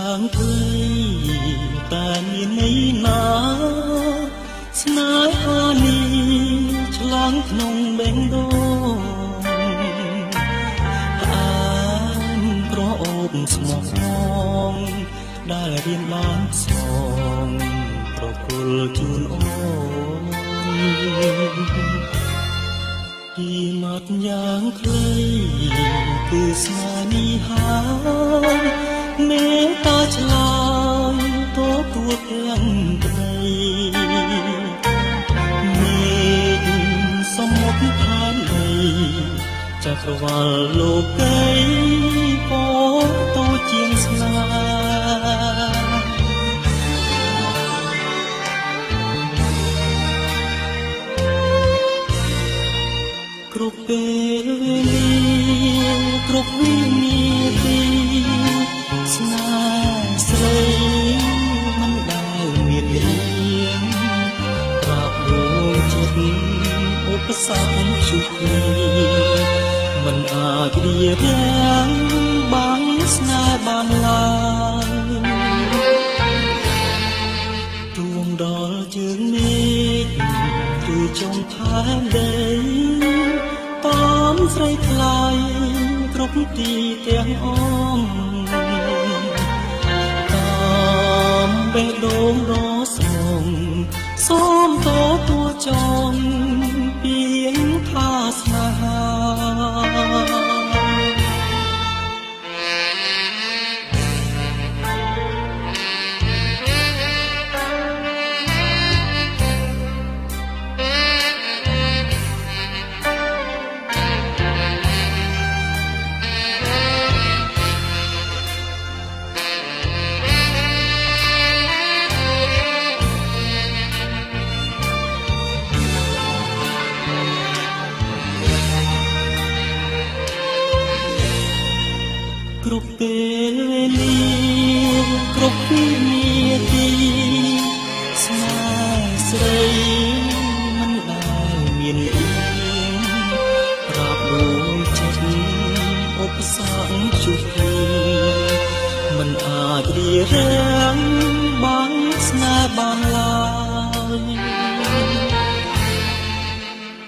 យ៉ាងព្រៃតែមានន័យណាស្នេហានេះឆ្លងក្នុងបេះដូងផ្អែមក្រអូបស្មោះស្មងដែលរៀនបានសងប្រគល់ជូនអូនពីមាត់យ៉ាងខ្លីគឺស្នេហ៍នេះហើយមេត្តាឆ្លើយតួទាំងព្រៃមេឃសមុទ្រផែនដីចក្រវាលលោកីពោតូចជាងស្នេហ៍គ្រប់ពេលវេលាគ្រប់វិនាទីស្នេហ៍ស្រីមិនដែលមានលៀងប្រាប់ដួងចិត្តឧបសគ្គជួបគ្នាមិនអាចរៀបរៀងបាំងស្នេហ៍បានឡើយទួងដល់ជើងមេឃឬចុងផែនដីតាមស្រីថ្លៃគ្រប់ទីទាំងអមតាមបេះដូងដ៏ស្មងសូមតួចងពីងថាស្នេហាគ្រប់ពេលវេលាគ្រប់វិនាទីស្នេហ៍ស្រីមិនដែលមានលៀងប្រាប់ដួងចិត្តឧបសគ្គជួបគ្នាមិនអាចរៀបរៀងបាំងស្នេហ៍បានឡើយ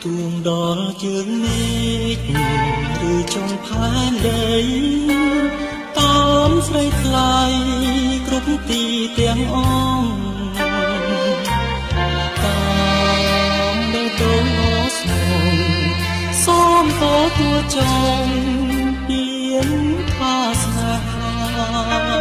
ទួងដល់ជើងមេឃឬចុងផែនដីតាមស្រីថ្លៃគ្រប់ទីទាំងអងតាមបេះដូងអូស្មងសូមតួចងពីងថាស្នេហា